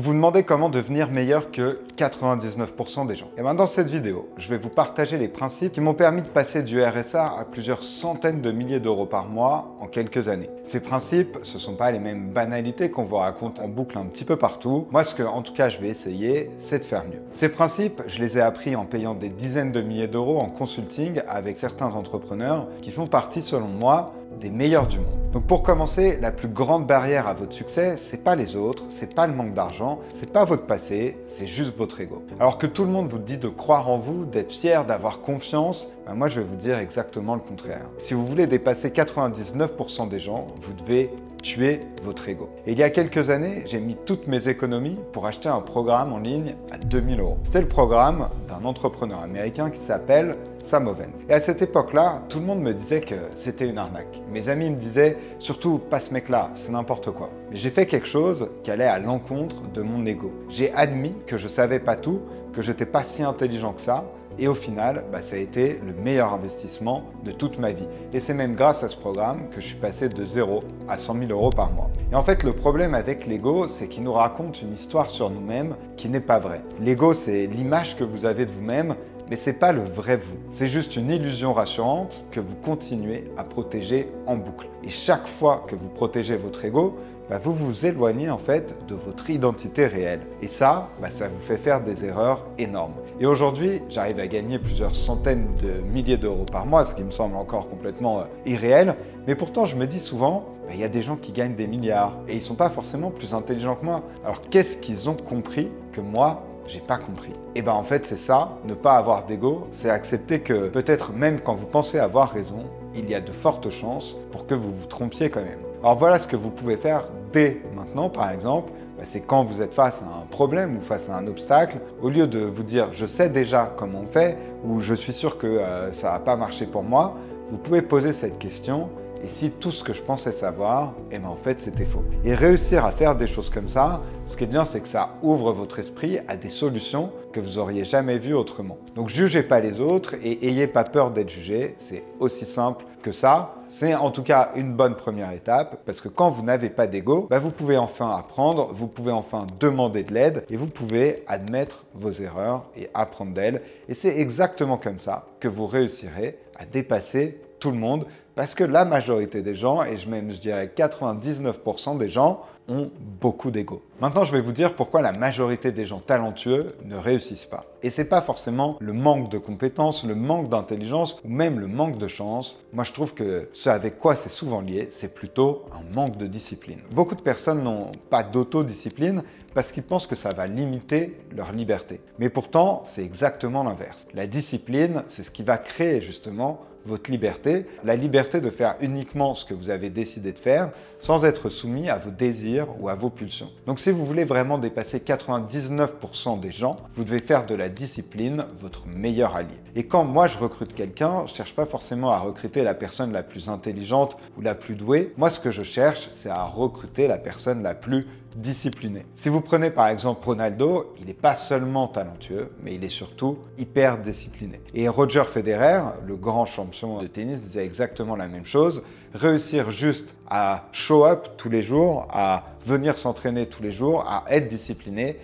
Vous vous demandez comment devenir meilleur que 99% des gens. Et bien dans cette vidéo, je vais vous partager les principes qui m'ont permis de passer du RSA à plusieurs centaines de milliers d'euros par mois en quelques années. Ces principes, ce ne sont pas les mêmes banalités qu'on vous raconte en boucle un petit peu partout. Moi, ce que en tout cas je vais essayer, c'est de faire mieux. Ces principes, je les ai appris en payant des dizaines de milliers d'euros en consulting avec certains entrepreneurs qui font partie, selon moi, des meilleurs du monde. Donc pour commencer, la plus grande barrière à votre succès, c'est pas les autres, c'est pas le manque d'argent, c'est pas votre passé, c'est juste votre ego. Alors que tout le monde vous dit de croire en vous, d'être fier, d'avoir confiance, ben moi je vais vous dire exactement le contraire. Si vous voulez dépasser 99% des gens, vous devez tuer votre ego. Et il y a quelques années, j'ai mis toutes mes économies pour acheter un programme en ligne à 2000 euros. C'était le programme d'un entrepreneur américain qui s'appelle Sam Oven. Et à cette époque-là, tout le monde me disait que c'était une arnaque. Mes amis me disaient, surtout pas ce mec-là, c'est n'importe quoi. Mais j'ai fait quelque chose qui allait à l'encontre de mon ego. J'ai admis que je savais pas tout, que j'étais pas si intelligent que ça. Et au final, ça a été le meilleur investissement de toute ma vie. Et c'est même grâce à ce programme que je suis passé de 0 à 100 000 euros par mois. Et en fait, le problème avec l'ego, c'est qu'il nous raconte une histoire sur nous-mêmes qui n'est pas vraie. L'ego, c'est l'image que vous avez de vous-même, mais ce n'est pas le vrai vous. C'est juste une illusion rassurante que vous continuez à protéger en boucle. Et chaque fois que vous protégez votre ego, vous vous éloignez en fait de votre identité réelle. Et ça, ça vous fait faire des erreurs énormes. Et aujourd'hui, j'arrive à gagner plusieurs centaines de milliers d'euros par mois, ce qui me semble encore complètement irréel. Mais pourtant, je me dis souvent, il y a des gens qui gagnent des milliards et ils ne sont pas forcément plus intelligents que moi. Alors qu'est-ce qu'ils ont compris que moi, j'ai pas compris? Et en fait, c'est ça, ne pas avoir d'ego, c'est accepter que peut-être même quand vous pensez avoir raison, il y a de fortes chances pour que vous vous trompiez quand même. Alors voilà ce que vous pouvez faire dès maintenant, par exemple, c'est quand vous êtes face à un problème ou face à un obstacle, au lieu de vous dire « je sais déjà comment on fait » ou « je suis sûr que ça ne va pas marcher pour moi », vous pouvez poser cette question et si tout ce que je pensais savoir, en fait c'était faux. Et réussir à faire des choses comme ça, ce qui est bien, c'est que ça ouvre votre esprit à des solutions que vous n'auriez jamais vues autrement. Donc jugez pas les autres et ayez pas peur d'être jugé, c'est aussi simple que ça. C'est en tout cas une bonne première étape parce que quand vous n'avez pas d'ego, vous pouvez enfin apprendre, vous pouvez enfin demander de l'aide et vous pouvez admettre vos erreurs et apprendre d'elles. Et c'est exactement comme ça que vous réussirez à dépasser tout le monde parce que la majorité des gens, et je dirais 99% des gens, ont beaucoup d'ego. Maintenant, je vais vous dire pourquoi la majorité des gens talentueux ne réussissent pas. Et c'est pas forcément le manque de compétences, le manque d'intelligence ou même le manque de chance. Moi, je trouve que ce avec quoi c'est souvent lié, c'est plutôt un manque de discipline. Beaucoup de personnes n'ont pas d'autodiscipline parce qu'ils pensent que ça va limiter leur liberté. Mais pourtant, c'est exactement l'inverse. La discipline, c'est ce qui va créer justement votre liberté, la liberté de faire uniquement ce que vous avez décidé de faire sans être soumis à vos désirs ou à vos pulsions. Donc si vous voulez vraiment dépasser 99% des gens, vous devez faire de la discipline votre meilleur allié. Et quand moi je recrute quelqu'un, je ne cherche pas forcément à recruter la personne la plus intelligente ou la plus douée. Moi, ce que je cherche, c'est à recruter la personne la plus discipliné. Si vous prenez par exemple Ronaldo, il n'est pas seulement talentueux, mais il est surtout hyper discipliné. Et Roger Federer, le grand champion de tennis, disait exactement la même chose. Réussir juste à show up tous les jours, à venir s'entraîner tous les jours, à être discipliné,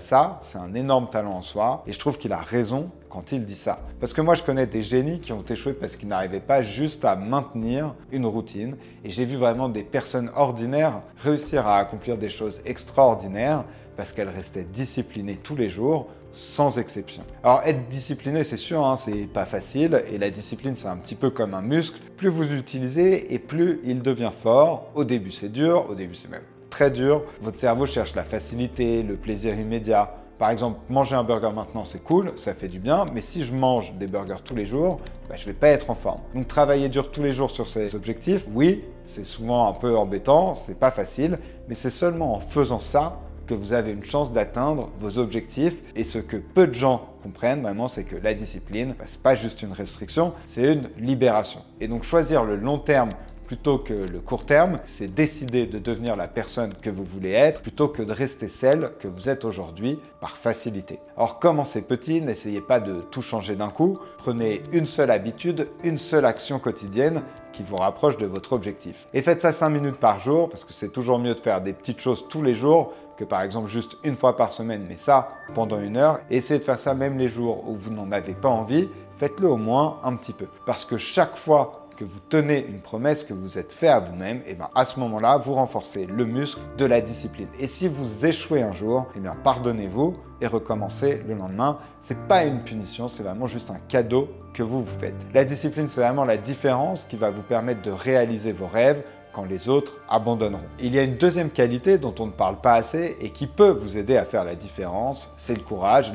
ça, c'est un énorme talent en soi. Et je trouve qu'il a raison quand il dit ça. Parce que moi, je connais des génies qui ont échoué parce qu'ils n'arrivaient pas juste à maintenir une routine. Et j'ai vu vraiment des personnes ordinaires réussir à accomplir des choses extraordinaires parce qu'elles restaient disciplinées tous les jours, sans exception. Alors, être discipliné, c'est sûr, c'est pas facile. Et la discipline, c'est un petit peu comme un muscle. Plus vous l'utilisez et plus il devient fort. Au début, c'est dur. Au début, c'est même très dur. Votre cerveau cherche la facilité, le plaisir immédiat. Par exemple, manger un burger maintenant, c'est cool, ça fait du bien, mais si je mange des burgers tous les jours, je ne vais pas être en forme. Donc travailler dur tous les jours sur ces objectifs, oui, c'est souvent un peu embêtant, c'est pas facile, mais c'est seulement en faisant ça que vous avez une chance d'atteindre vos objectifs. Et ce que peu de gens comprennent vraiment, c'est que la discipline, c'est pas juste une restriction, c'est une libération. Et donc choisir le long terme plutôt que le court terme, c'est décider de devenir la personne que vous voulez être plutôt que de rester celle que vous êtes aujourd'hui par facilité. Alors commencez petit, n'essayez pas de tout changer d'un coup, prenez une seule habitude, une seule action quotidienne qui vous rapproche de votre objectif. Et faites ça 5 minutes par jour parce que c'est toujours mieux de faire des petites choses tous les jours que par exemple juste une fois par semaine, mais ça pendant 1 heure. Et essayez de faire ça même les jours où vous n'en avez pas envie, faites-le au moins un petit peu. Parce que chaque fois que vous tenez une promesse que vous êtes fait à vous-même, et bien à ce moment-là, vous renforcez le muscle de la discipline. Et si vous échouez un jour, et bien pardonnez-vous et recommencez le lendemain. C'est pas une punition, c'est vraiment juste un cadeau que vous vous faites. La discipline, c'est vraiment la différence qui va vous permettre de réaliser vos rêves quand les autres abandonneront. Il y a une deuxième qualité dont on ne parle pas assez et qui peut vous aider à faire la différence, c'est le courage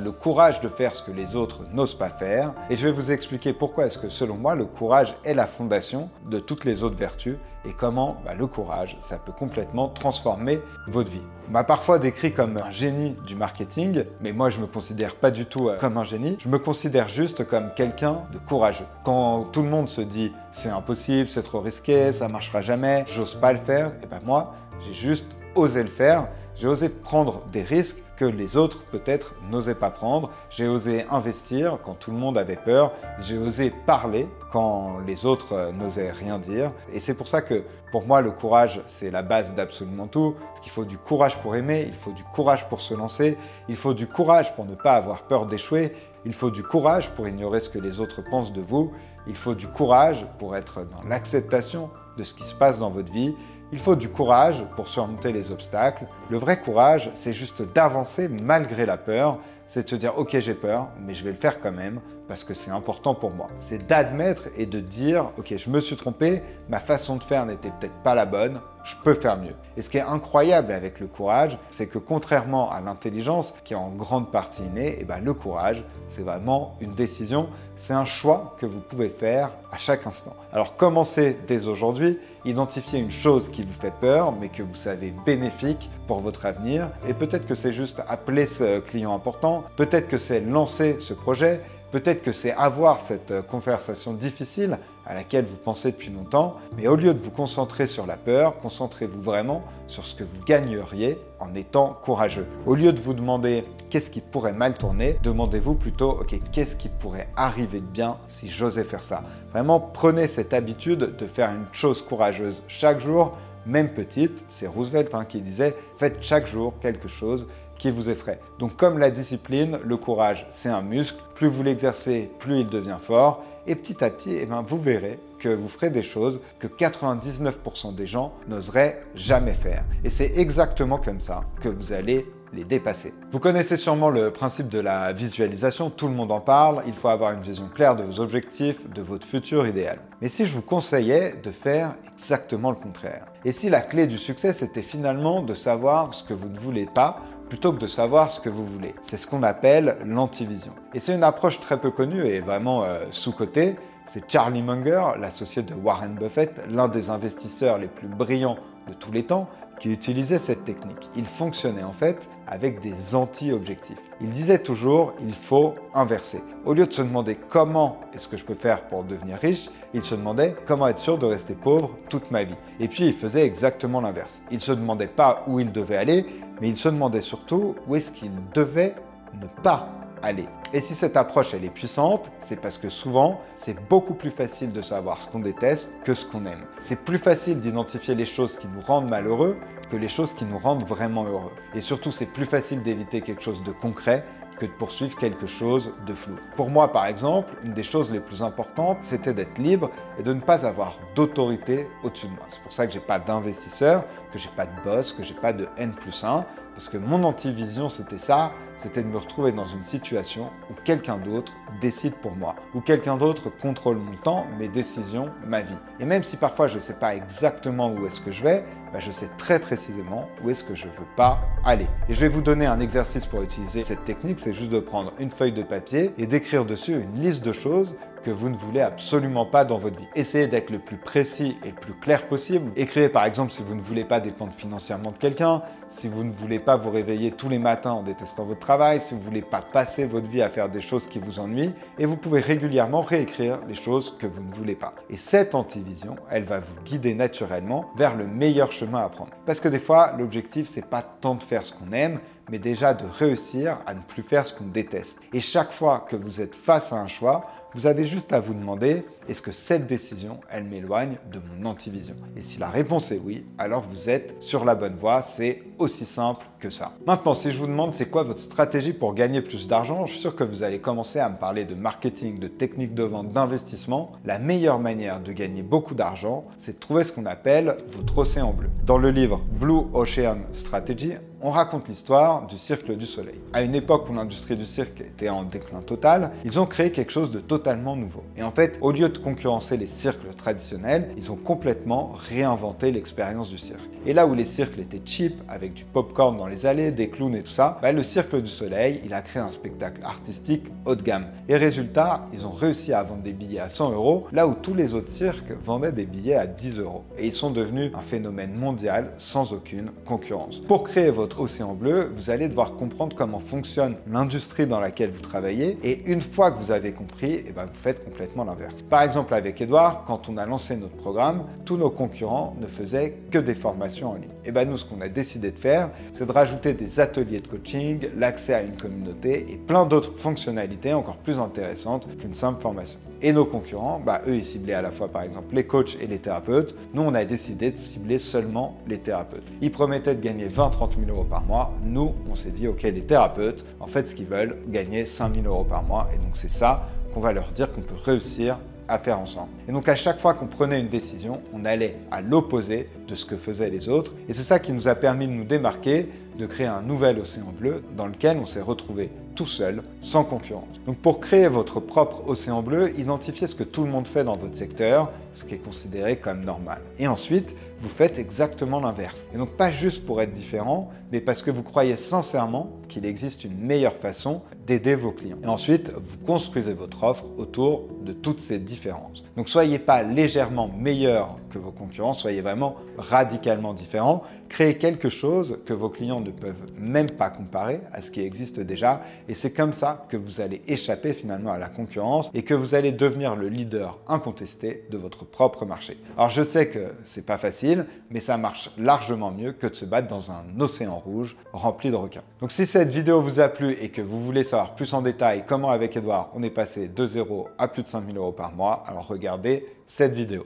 de faire ce que les autres n'osent pas faire. Et je vais vous expliquer pourquoi est-ce que selon moi, le courage est la fondation de toutes les autres vertus et comment le courage, ça peut complètement transformer votre vie. On m'a parfois décrit comme un génie du marketing, mais moi je me considère pas du tout comme un génie, je me considère juste comme quelqu'un de courageux. Quand tout le monde se dit c'est impossible, c'est trop risqué, ça marchera jamais, j'ose pas le faire, et ben moi j'ai juste osé le faire. J'ai osé prendre des risques que les autres peut-être n'osaient pas prendre. J'ai osé investir quand tout le monde avait peur. J'ai osé parler quand les autres n'osaient rien dire. Et c'est pour ça que pour moi, le courage, c'est la base d'absolument tout. Parce qu'il faut du courage pour aimer, il faut du courage pour se lancer, il faut du courage pour ne pas avoir peur d'échouer, il faut du courage pour ignorer ce que les autres pensent de vous, il faut du courage pour être dans l'acceptation de ce qui se passe dans votre vie. Il faut du courage pour surmonter les obstacles. Le vrai courage, c'est juste d'avancer malgré la peur. C'est de se dire « Ok, j'ai peur, mais je vais le faire quand même parce que c'est important pour moi. » C'est d'admettre et de dire « Ok, je me suis trompé, ma façon de faire n'était peut-être pas la bonne, je peux faire mieux. » Et ce qui est incroyable avec le courage, c'est que contrairement à l'intelligence, qui est en grande partie innée, le courage, c'est vraiment une décision, c'est un choix que vous pouvez faire à chaque instant. Alors commencez dès aujourd'hui, identifiez une chose qui vous fait peur, mais que vous savez bénéfique pour votre avenir. Et peut-être que c'est juste appeler ce client important, peut-être que c'est lancer ce projet, peut-être que c'est avoir cette conversation difficile à laquelle vous pensez depuis longtemps, mais au lieu de vous concentrer sur la peur, concentrez-vous vraiment sur ce que vous gagneriez en étant courageux. Au lieu de vous demander qu'est-ce qui pourrait mal tourner, demandez-vous plutôt ok, qu'est-ce qui pourrait arriver de bien si j'osais faire ça. Vraiment, prenez cette habitude de faire une chose courageuse chaque jour, même petite. C'est Roosevelt qui disait faites chaque jour quelque chose qui vous effraie. Donc comme la discipline, le courage, c'est un muscle. Plus vous l'exercez, plus il devient fort. Et petit à petit, vous verrez que vous ferez des choses que 99% des gens n'oseraient jamais faire. Et c'est exactement comme ça que vous allez les dépasser. Vous connaissez sûrement le principe de la visualisation, tout le monde en parle, il faut avoir une vision claire de vos objectifs, de votre futur idéal. Mais si je vous conseillais de faire exactement le contraire? Et si la clé du succès, c'était finalement de savoir ce que vous ne voulez pas, plutôt que de savoir ce que vous voulez? C'est ce qu'on appelle l'antivision. Et c'est une approche très peu connue et vraiment sous-cotée. C'est Charlie Munger, l'associé de Warren Buffett, l'un des investisseurs les plus brillants de tous les temps, qui utilisait cette technique. Il fonctionnait en fait avec des anti-objectifs. Il disait toujours il faut inverser. Au lieu de se demander comment est-ce que je peux faire pour devenir riche, il se demandait comment être sûr de rester pauvre toute ma vie. Et puis il faisait exactement l'inverse. Il ne se demandait pas où il devait aller, mais il se demandait surtout où est-ce qu'il devait ne pas aller. Et si cette approche elle est puissante, c'est parce que souvent, c'est beaucoup plus facile de savoir ce qu'on déteste que ce qu'on aime. C'est plus facile d'identifier les choses qui nous rendent malheureux que les choses qui nous rendent vraiment heureux. Et surtout, c'est plus facile d'éviter quelque chose de concret que de poursuivre quelque chose de flou. Pour moi, par exemple, une des choses les plus importantes, c'était d'être libre et de ne pas avoir d'autorité au-dessus de moi. C'est pour ça que j'ai pas d'investisseur, que j'ai pas de boss, que j'ai pas de N+1, parce que mon antivision, c'était ça, c'était de me retrouver dans une situation où quelqu'un d'autre décide pour moi, où quelqu'un d'autre contrôle mon temps, mes décisions, ma vie. Et même si parfois je ne sais pas exactement où est-ce que je vais, je sais très précisément où est-ce que je ne veux pas aller. Et je vais vous donner un exercice pour utiliser cette technique, c'est juste de prendre une feuille de papier et d'écrire dessus une liste de choses que vous ne voulez absolument pas dans votre vie. Essayez d'être le plus précis et le plus clair possible. Écrivez par exemple si vous ne voulez pas dépendre financièrement de quelqu'un, si vous ne voulez pas vous réveiller tous les matins en détestant votre travail, si vous ne voulez pas passer votre vie à faire des choses qui vous ennuient, et vous pouvez régulièrement réécrire les choses que vous ne voulez pas. Et cette antivision, elle va vous guider naturellement vers le meilleur chemin à prendre. Parce que des fois, l'objectif, c'est pas tant de faire ce qu'on aime, mais déjà de réussir à ne plus faire ce qu'on déteste. Et chaque fois que vous êtes face à un choix, Vous avez juste à vous demander, est-ce que cette décision, elle m'éloigne de mon antivision? Et si la réponse est oui, alors vous êtes sur la bonne voie, c'est aussi simple que ça. Maintenant, si je vous demande c'est quoi votre stratégie pour gagner plus d'argent, je suis sûr que vous allez commencer à me parler de marketing, de techniques de vente, d'investissement. La meilleure manière de gagner beaucoup d'argent, c'est de trouver ce qu'on appelle votre océan bleu. Dans le livre Blue Ocean Strategy, on raconte l'histoire du Cirque du Soleil. À une époque où l'industrie du cirque était en déclin total, ils ont créé quelque chose de totalement nouveau. Et en fait, au lieu de concurrencer les cirques traditionnels, ils ont complètement réinventé l'expérience du cirque. Et là où les cirques étaient cheap, avec du popcorn dans les allées, des clowns et tout ça, le Cirque du Soleil, il a créé un spectacle artistique haut de gamme. Et résultat, ils ont réussi à vendre des billets à 100 €, là où tous les autres cirques vendaient des billets à 10 €. Et ils sont devenus un phénomène mondial sans aucune concurrence. Pour créer votre océan bleu, vous allez devoir comprendre comment fonctionne l'industrie dans laquelle vous travaillez. Et une fois que vous avez compris, vous faites complètement l'inverse. Par exemple, avec Edouard, quand on a lancé notre programme, tous nos concurrents ne faisaient que des formations en ligne. Et nous, ce qu'on a décidé de faire, c'est de rajouter des ateliers de coaching, l'accès à une communauté et plein d'autres fonctionnalités encore plus intéressantes qu'une simple formation. Et nos concurrents, eux, ils ciblaient à la fois par exemple les coachs et les thérapeutes. Nous, on a décidé de cibler seulement les thérapeutes. Ils promettaient de gagner 20-30 000 € par mois. Nous, on s'est dit, ok, les thérapeutes, en fait, ce qu'ils veulent, gagner 5 000 € par mois. Et donc, c'est ça qu'on va leur dire qu'on peut réussir à faire ensemble. Et donc à chaque fois qu'on prenait une décision, on allait à l'opposé de ce que faisaient les autres. Et c'est ça qui nous a permis de nous démarquer, de créer un nouvel océan bleu dans lequel on s'est retrouvé tout seul, sans concurrence. Donc pour créer votre propre océan bleu, identifiez ce que tout le monde fait dans votre secteur, ce qui est considéré comme normal. Et ensuite, vous faites exactement l'inverse. Et donc pas juste pour être différent, mais parce que vous croyez sincèrement qu'il existe une meilleure façon d'aider vos clients. Et ensuite, vous construisez votre offre autour de toutes ces différences. Donc soyez pas légèrement meilleur que vos concurrents, soyez vraiment radicalement différent. Créez quelque chose que vos clients ne peuvent même pas comparer à ce qui existe déjà. Et c'est comme ça que vous allez échapper finalement à la concurrence et que vous allez devenir le leader incontesté de votre propre marché. Alors je sais que c'est pas facile, mais ça marche largement mieux que de se battre dans un océan rouge rempli de requins. Donc si cette vidéo vous a plu et que vous voulez savoir plus en détail comment avec Edouard on est passé de 0 à plus de 5 000 € par mois, alors regardez cette vidéo.